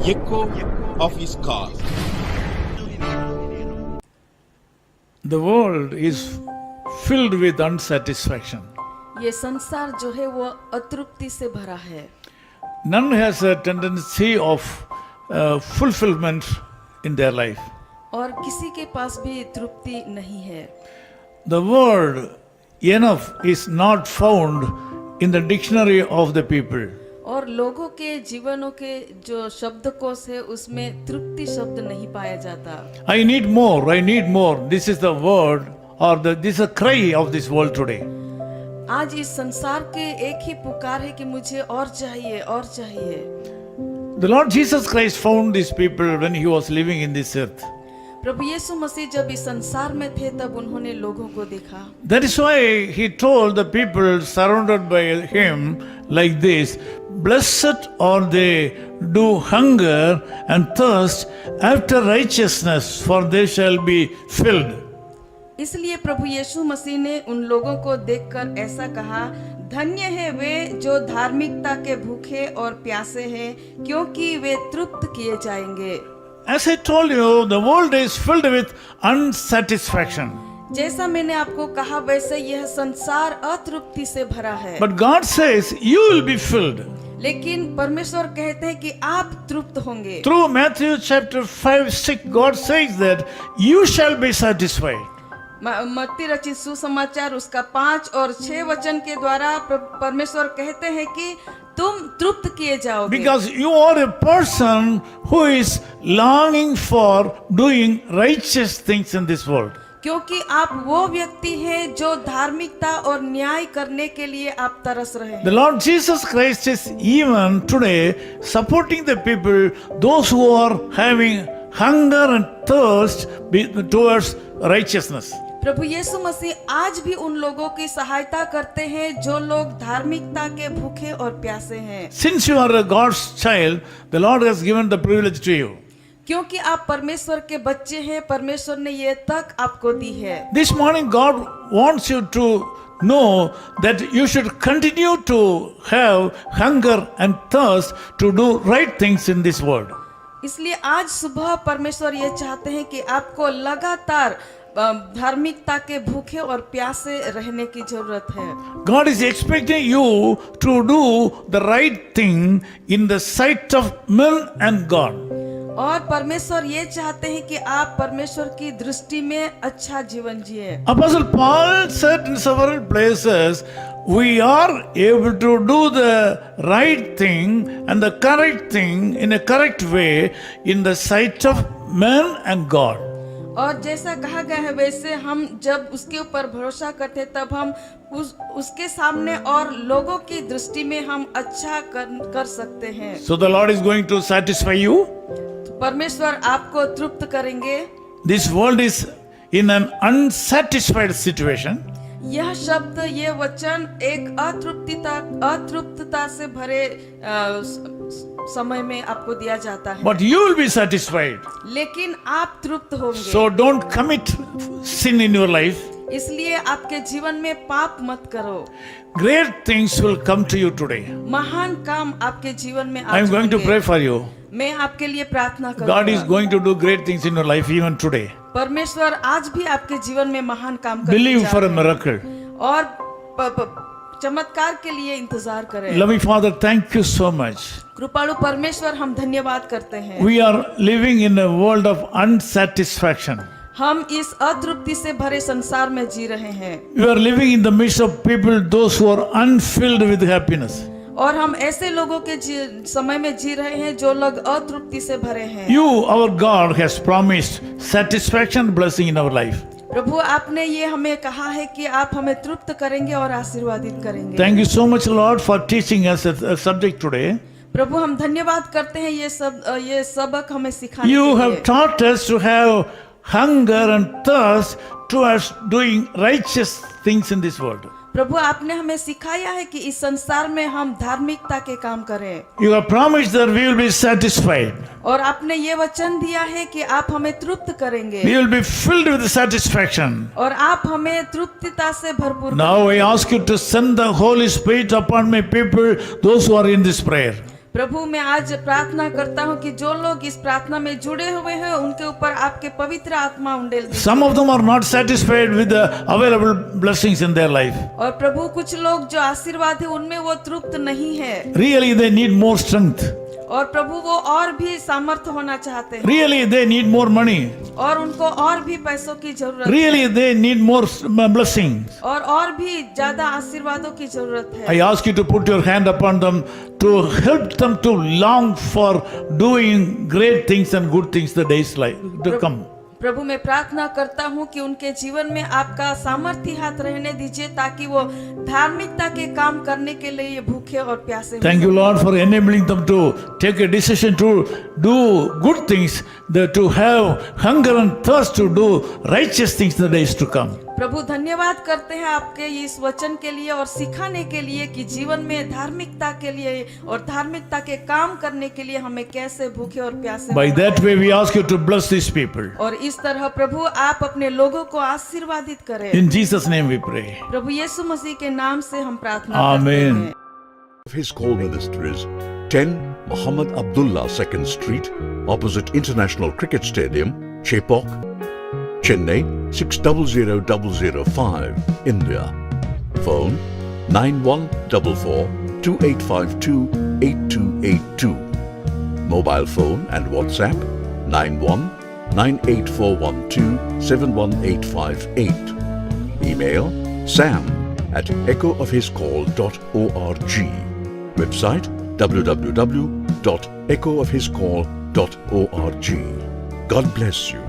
echo of his call. The world is filled with unsatisfaction. ये संसार जो है वो अतृप्ति से भरा है. None has a tendency of fulfillment in their life. और किसी के पास भी तृप्ति नहीं है. The word enough is not found in the dictionary of the people. और लोगों के जीवनों के जो शब्दकोश है उसमें तृप्ति शब्द नहीं पाया जाता. I need more, I need more. This is the word or this is a cry of this world today. आज इस संसार के एक ही पुकार है कि मुझे और चाहिए और चाहिए. The Lord Jesus Christ found these people when he was living in this earth. प्रभु यीशु मसीह जब इस संसार में थे तब उन्होंने लोगों को देखा. That is why he told the people surrounded by him like this, blessed are they do hunger and thirst after righteousness, for they shall be filled. इसलिए प्रभु यीशु मसीह ने उन लोगों को देखकर ऐसा कहा, धन्य है वे जो धार्मिकता के भूखे और प्यासे हैं, क्योंकि वे तृप्त किए जाएंगे. As I told you, the world is filled with unsatisfaction. जैसा मैंने आपको कहा वैसे यह संसार अतृप्ति से भरा है. But God says you will be filled. लेकिन परमेश्वर कहते हैं कि आप तृप्त होंगे. Through Matthew chapter 5-6, God says that you shall be satisfied. मत्ती रचित सुसमाचार उसका 5 और 6 वचन के द्वारा परमेश्वर कहते हैं कि तुम तृप्त किए जाओगे. Because you are a person who is longing for doing righteous things in this world. क्योंकि आप वो व्यक्ति हैं जो धार्मिकता और न्याय करने के लिए आप तरस रहे हैं. The Lord Jesus Christ is even today supporting the people, those who are having hunger and thirst towards righteousness. प्रभु यीशु मसीह आज भी उन लोगों की सहायता करते हैं जो लोग धार्मिकता के भूखे और प्यासे हैं. Since you are a God's child, the Lord has given the privilege to you. क्योंकि आप परमेश्वर के बच्चे हैं, परमेश्वर ने ये तक आपको दी है. This morning God wants you to know that you should continue to have hunger and thirst to do right things in this world. इसलिए आज सुबह परमेश्वर ये चाहते हैं कि आपको लगातार धार्मिकता के भूखे और प्यासे रहने की जरूरत है. God is expecting you to do the right thing in the sight of men and God. और परमेश्वर ये चाहते हैं कि आप परमेश्वर की दृष्टि में अच्छा जीवन जिए. Apostle Paul said in several places, we are able to do the right thing and the correct thing in a correct way in the sight of men and God. और जैसा कहा गया है वैसे हम जब उसके ऊपर भरोसा करते तब हम उसके सामने और लोगों की दृष्टि में हम अच्छा कर सकते हैं. So the Lord is going to satisfy you. तो परमेश्वर आपको तृप्त करेंगे. This world is in an unsatisfied situation. यह शब्द ये वचन एक अतृप्तता से भरे समय में आपको दिया जाता है. But you will be satisfied. लेकिन आप तृप्त होंगे. So don't commit sin in your life. इसलिए आपके जीवन में पाप मत करो. Great things will come to you today. महान काम आपके जीवन में I am going to pray for you. मैं आपके लिए प्रार्थना करूंगा. God is going to do great things in your life even today. परमेश्वर आज भी आपके जीवन में महान काम करने Believe जा for a रहे हैं. miracle. और चमत्कार के लिए इंतजार करें. Loving Father, thank you so much. कृपालु परमेश्वर हम धन्यवाद करते हैं. We are living in a world of unsatisfaction. हम इस अतृप्ति से भरे संसार में जी रहे हैं. You are living in the midst of people, those who are unfilled with happiness. और हम ऐसे लोगों के समय में जी रहे हैं जो लोग अतृप्ति से भरे हैं. You, our God, has promised satisfaction, blessing in our life. प्रभु आपने ये हमें कहा है कि आप हमें तृप्त करेंगे और आशीर्वादित करेंगे. Thank you so much, Lord, for teaching us a subject today. प्रभु हम धन्यवाद करते हैं ये सबक हमें सिखाने You के लिए. have taught us to have hunger and thirst towards doing righteous things in this world. प्रभु आपने हमें सिखाया है कि इस संसार में हम धार्मिकता के काम करें. You have promised that we will be satisfied. और आपने ये वचन दिया है कि आप हमें तृप्त करेंगे. We will be filled with satisfaction. और आप हमें तृप्तता से भरपूर. Now I ask you to send the Holy Spirit upon my people, those who are in this prayer. प्रभु मैं आज प्रार्थना करता हूँ कि जो लोग इस प्रार्थना में जुड़े हुए हैं उनके ऊपर आपके पवित्र आत्मा उंडेल दीजिए। Some of them are not satisfied with the available blessings in their life. और प्रभु कुछ लोग जो आशीर्वाद है उनमें वो तृप्त नहीं है। Really, they need more strength. और प्रभु वो और भी सामर्थ्य होना चाहते हैं। Really, they need more money. और उनको और भी पैसों की जरूरत Really, they need more blessings. है। और भी ज्यादा आशीर्वादों की जरूरत है। I ask you to put your hand upon them to help them to long for doing great things and good things the days like to come. प्रभु मैं प्रार्थना करता हूँ कि उनके जीवन में आपका सामर्थ्य हाथ रहने दीजिए ताकि वो धार्मिकता के काम करने के लिए भूखे और प्यासे हो Thank you, सकें। Lord, for enabling them to take a decision to do good things, to have hunger and thirst to do righteous things the days to come. प्रभु धन्यवाद करते हैं आपके इस वचन के लिए और सिखाने के लिए कि जीवन में धार्मिकता के लिए और धार्मिकता के काम करने के लिए हमें कैसे भूखे और प्यासे By होना that way, we ask you to bless these people. है। और इस तरह प्रभु आप अपने लोगों को आशीर्वादित करें। In Jesus' name we pray. प्रभु यीशु मसीह के नाम से हम प्रार्थना Amen. करते हैं। His call ministries 10 Muhammad Abdullah 2nd Street, opposite International Cricket Stadium, Chepauk, Chennai 600005, India. Phone 9144-2852-8282. Mobile phone and WhatsApp 91-98412-71858. Email sam@echoofhiscall.org. Website www.echoofhiscall.org. God bless you.